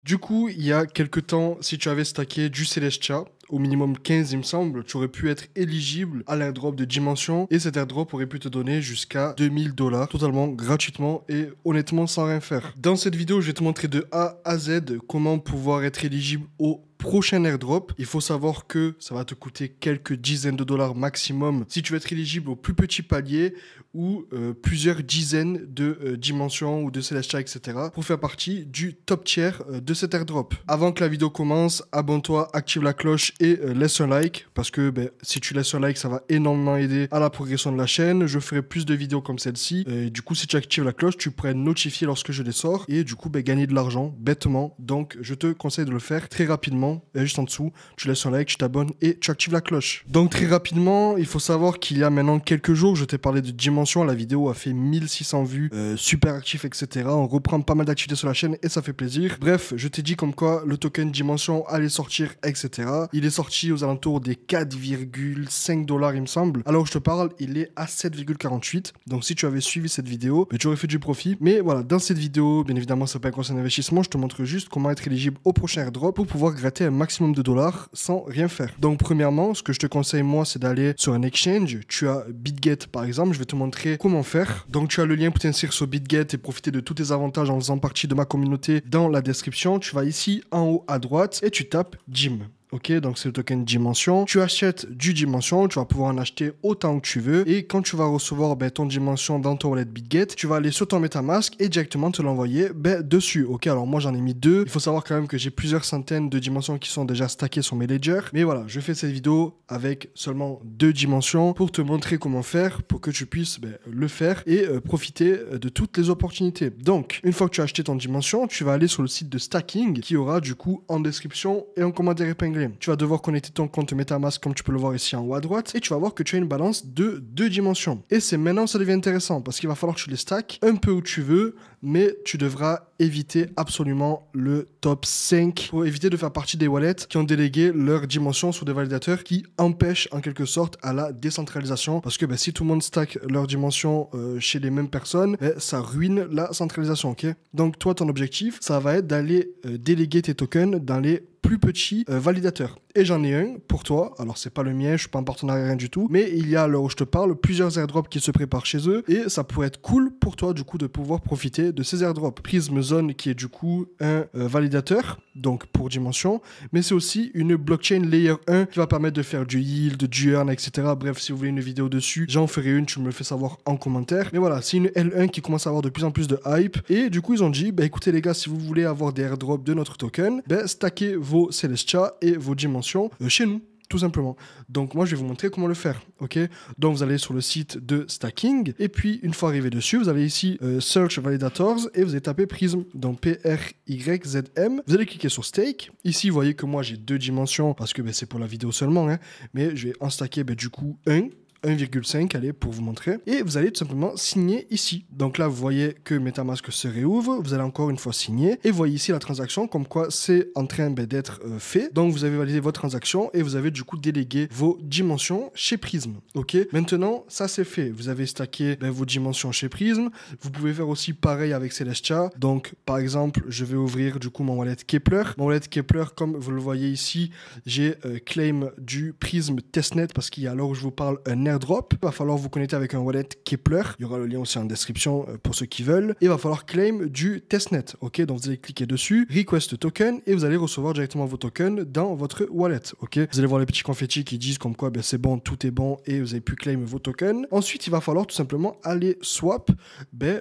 Du coup, il y a quelques temps, si tu avais stacké du Celestia, au minimum 15 il me semble, tu aurais pu être éligible à l'airdrop de Dimension et cet airdrop aurait pu te donner jusqu'à 2000 $ totalement gratuitement et honnêtement sans rien faire. Dans cette vidéo, je vais te montrer de A à Z comment pouvoir être éligible au prochain airdrop. Il faut savoir que ça va te coûter quelques dizaines de dollars maximum si tu veux être éligible au plus petit palier ou plusieurs dizaines de dimensions ou de Celestia, etc. pour faire partie du top tier de cet airdrop. Avant que la vidéo commence, abonne-toi, active la cloche et laisse un like parce que si tu laisses un like, ça va énormément aider à la progression de la chaîne. Je ferai plus de vidéos comme celle-ci. Du coup, si tu actives la cloche, tu pourrais être notifié lorsque je les sors et du coup gagner de l'argent bêtement. Donc, je te conseille de le faire très rapidement. Juste en dessous, tu laisses un like, tu t'abonnes et tu actives la cloche. Donc très rapidement, il faut savoir qu'il y a maintenant quelques jours, je t'ai parlé de Dimension, la vidéo a fait 1600 vues, super actif, etc. On reprend pas mal d'activités sur la chaîne et ça fait plaisir. Bref, je t'ai dit comme quoi le token Dimension allait sortir, etc. Il est sorti aux alentours des 4,5 $, il me semble. Alors je te parle, il est à 7,48. Donc si tu avais suivi cette vidéo, tu aurais fait du profit. Mais voilà, dans cette vidéo, bien évidemment, ça peut être un conseil d'investissement. Je te montre juste comment être éligible au prochain airdrop pour pouvoir gratter un maximum de dollars sans rien faire. Donc premièrement, ce que je te conseille moi, c'est d'aller sur un exchange. Tu as BitGet par exemple, je vais te montrer comment faire. Donc tu as le lien pour t'inscrire sur BitGet et profiter de tous tes avantages en faisant partie de ma communauté dans la description. Tu vas ici en haut à droite et tu tapes Jim. Ok, donc c'est le token Dimension. Tu achètes du Dimension, tu vas pouvoir en acheter autant que tu veux. Et quand tu vas recevoir ton Dimension dans ton wallet BitGet, tu vas aller sur ton MetaMask et directement te l'envoyer dessus. Ok, alors moi j'en ai mis 2. Il faut savoir quand même que j'ai plusieurs centaines de Dimensions qui sont déjà stackées sur mes ledgers. Mais voilà, je fais cette vidéo avec seulement 2 Dimensions pour te montrer comment faire, pour que tu puisses le faire et profiter de toutes les opportunités. Donc, une fois que tu as acheté ton Dimension, tu vas aller sur le site de Stacking qui aura du coup en description et en commentaire épinglé. Tu vas devoir connecter ton compte MetaMask comme tu peux le voir ici en haut à droite et tu vas voir que tu as une balance de 2 dimensions. Et c'est maintenant que ça devient intéressant parce qu'il va falloir que tu les stacks un peu où tu veux, mais tu devras éviter absolument le top 5 pour éviter de faire partie des wallets qui ont délégué leurs dimensions sur des validateurs qui empêchent en quelque sorte à la décentralisation parce que si tout le monde stack leurs dimensions chez les mêmes personnes, ça ruine la centralisation, ok? Donc toi, ton objectif, ça va être d'aller déléguer tes tokens dans les plus petits validateurs. Et j'en ai un pour toi. Alors, c'est pas le mien, je suis pas en partenariat, rien du tout. Mais il y a, à l'heure où je te parle, plusieurs airdrops qui se préparent chez eux. Et ça pourrait être cool pour toi, du coup, de pouvoir profiter de ces airdrops. Prism Zone, qui est du coup un validateur, donc pour Dimension. Mais c'est aussi une blockchain layer 1 qui va permettre de faire du yield, du earn, etc. Bref, si vous voulez une vidéo dessus, j'en ferai une, tu me le fais savoir en commentaire. Mais voilà, c'est une L1 qui commence à avoir de plus en plus de hype. Et du coup, ils ont dit, écoutez les gars, si vous voulez avoir des airdrops de notre token, stackez vos Celestia et vos dimensions chez nous, tout simplement. Donc moi je vais vous montrer comment le faire, ok? Donc vous allez sur le site de Stacking et puis une fois arrivé dessus, vous allez ici Search Validators et vous allez taper Prism, donc PRYZM. Vous allez cliquer sur Stake. Ici vous voyez que moi j'ai 2 dimensions parce que c'est pour la vidéo seulement, hein, mais je vais en stacker du coup 1,5, allez, pour vous montrer. Et vous allez tout simplement signer ici. Donc là, vous voyez que MetaMask se réouvre. Vous allez encore une fois signer. Et vous voyez ici la transaction, comme quoi c'est en train d'être fait. Donc vous avez validé votre transaction et vous avez du coup délégué vos dimensions chez Prism. Ok. Maintenant, ça c'est fait. Vous avez stacké vos dimensions chez Prism. Vous pouvez faire aussi pareil avec Celestia. Donc par exemple, je vais ouvrir du coup mon wallet Kepler. Mon wallet Kepler, comme vous le voyez ici, j'ai claim du Prism Testnet parce qu'il y a, à l'heure où je vous parle, un airdrop. Il va falloir vous connecter avec un wallet Kepler. Il y aura le lien aussi en description pour ceux qui veulent. Et il va falloir claim du testnet. Ok, donc vous allez cliquer dessus, request token et vous allez recevoir directement vos tokens dans votre wallet. Ok, vous allez voir les petits confettis qui disent comme quoi c'est bon, tout est bon et vous avez pu claim vos tokens. Ensuite, il va falloir tout simplement aller swap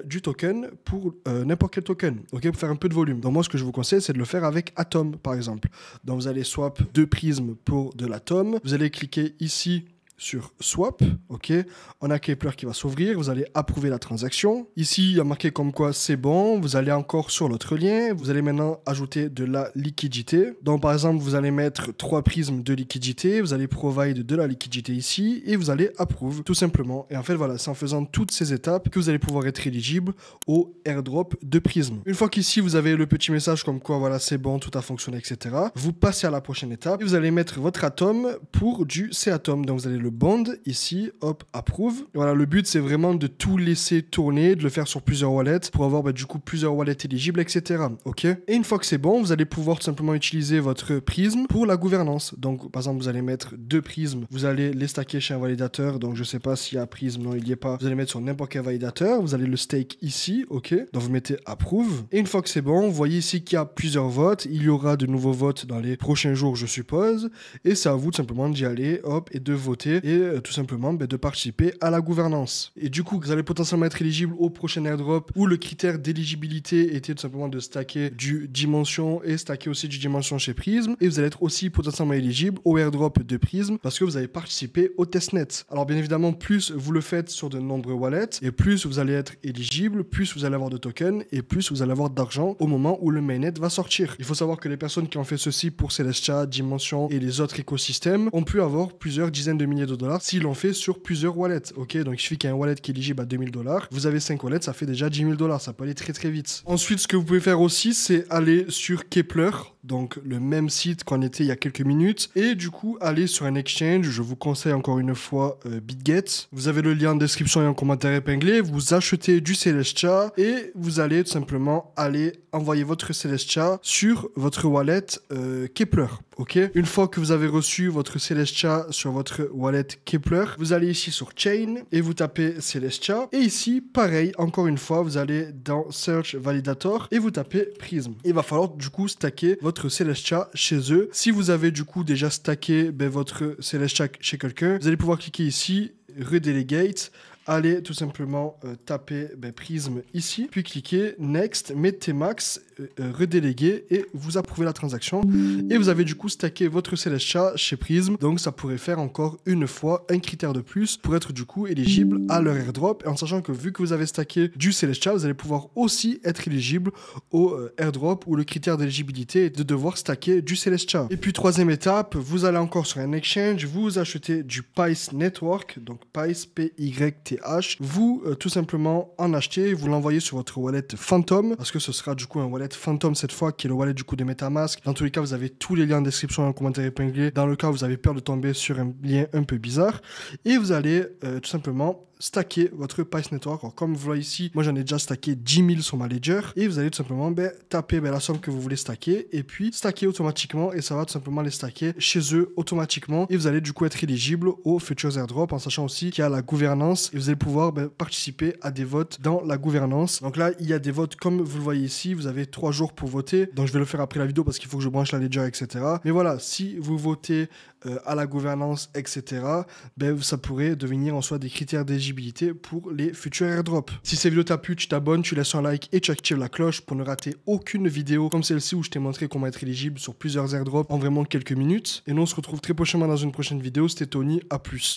du token pour n'importe quel token. Ok, pour faire un peu de volume. Donc moi, ce que je vous conseille, c'est de le faire avec Atom par exemple. Donc vous allez swap 2 prismes pour de l'Atom. Vous allez cliquer ici sur Swap, ok, on a Kepler qui va s'ouvrir, vous allez approuver la transaction. Ici, il y a marqué comme quoi c'est bon, vous allez encore sur l'autre lien, vous allez maintenant ajouter de la liquidité. Donc par exemple, vous allez mettre 3 prismes de liquidité, vous allez provide de la liquidité ici et vous allez approve tout simplement. Et en fait, voilà, c'est en faisant toutes ces étapes que vous allez pouvoir être éligible au airdrop de prisme. Une fois qu'ici, vous avez le petit message comme quoi, voilà, c'est bon, tout a fonctionné, etc. Vous passez à la prochaine étape et vous allez mettre votre Atom pour du C-Atom. Donc vous allez le le bond ici, hop, approve. Et voilà, le but c'est vraiment de tout laisser tourner, de le faire sur plusieurs wallets pour avoir du coup plusieurs wallets éligibles, etc. Ok. Et une fois que c'est bon, vous allez pouvoir tout simplement utiliser votre prisme pour la gouvernance. Donc par exemple, vous allez mettre 2 prismes, vous allez les stacker chez un validateur. Donc je sais pas s'il y a prisme, non, il n'y est pas. Vous allez mettre sur n'importe quel validateur, vous allez le stake ici, ok. Donc vous mettez approve. Et une fois que c'est bon, vous voyez ici qu'il y a plusieurs votes. Il y aura de nouveaux votes dans les prochains jours, je suppose. Et c'est à vous tout simplement d'y aller, hop, et de voter et tout simplement de participer à la gouvernance. Et du coup, vous allez potentiellement être éligible au prochain airdrop où le critère d'éligibilité était tout simplement de stacker du Dimension et stacker aussi du Dimension chez Prism. Et vous allez être aussi potentiellement éligible au airdrop de Prism parce que vous avez participé au testnet. Alors bien évidemment, plus vous le faites sur de nombreux wallets et plus vous allez être éligible, plus vous allez avoir de tokens et plus vous allez avoir d'argent au moment où le mainnet va sortir. Il faut savoir que les personnes qui ont fait ceci pour Celestia, Dimension et les autres écosystèmes ont pu avoir plusieurs dizaines de milliers de dollars s'ils l'ont fait sur plusieurs wallets. Ok, donc il suffit qu'il y ait un wallet qui est éligible à 2000 dollars. Vous avez 5 wallets, ça fait déjà 10 000 dollars. Ça peut aller très très vite. Ensuite, ce que vous pouvez faire aussi, c'est aller sur Kepler, donc le même site qu'on était il y a quelques minutes, et du coup aller sur un exchange. Je vous conseille encore une fois BitGet. Vous avez le lien en description et en commentaire épinglé. Vous achetez du Celestia et vous allez tout simplement aller envoyer votre Celestia sur votre wallet Kepler. Ok. Une fois que vous avez reçu votre Celestia sur votre wallet Kepler, vous allez ici sur Chain et vous tapez Celestia. Et ici, pareil, encore une fois, vous allez dans Search Validator et vous tapez Prism. Il va falloir du coup stacker votre Celestia chez eux. Si vous avez du coup déjà stacké votre Celestia chez quelqu'un, vous allez pouvoir cliquer ici, Redelegate. Allez tout simplement taper Prism ici, puis cliquez Next, mettez max, redéléguer et vous approuvez la transaction. Et vous avez du coup stacké votre Celestia chez Prism, donc ça pourrait faire encore une fois un critère de plus pour être du coup éligible à leur airdrop. Et en sachant que vu que vous avez stacké du Celestia, vous allez pouvoir aussi être éligible au airdrop où le critère d'éligibilité est de devoir stacker du Celestia. Et puis troisième étape, vous allez encore sur un exchange, vous achetez du Pice Network, donc Pice, P-Y-T vous tout simplement en achetez, vous l'envoyez sur votre wallet Phantom parce que ce sera du coup un wallet Phantom cette fois qui est le wallet du coup de MetaMask. Dans tous les cas, vous avez tous les liens en description et en commentaire épinglé dans le cas où vous avez peur de tomber sur un lien un peu bizarre et vous allez tout simplement stacker votre Pice Network. Alors, comme vous voyez ici, moi j'en ai déjà stacké 10 000 sur ma Ledger et vous allez tout simplement taper la somme que vous voulez stacker et puis stacker automatiquement et ça va tout simplement les stacker chez eux automatiquement et vous allez du coup être éligible aux futurs airdrops en sachant aussi qu'il y a la gouvernance et vous allez pouvoir participer à des votes dans la gouvernance. Donc là, il y a des votes comme vous le voyez ici, vous avez 3 jours pour voter. Donc je vais le faire après la vidéo parce qu'il faut que je branche la Ledger, etc. Mais voilà, si vous votez à la gouvernance, etc., ça pourrait devenir en soi des critères d'éligibilité pour les futurs airdrops. Si cette vidéo t'a plu, tu t'abonnes, tu laisses un like et tu actives la cloche pour ne rater aucune vidéo comme celle-ci où je t'ai montré comment être éligible sur plusieurs airdrops en vraiment quelques minutes. Et nous, on se retrouve très prochainement dans une prochaine vidéo. C'était Tony, à plus.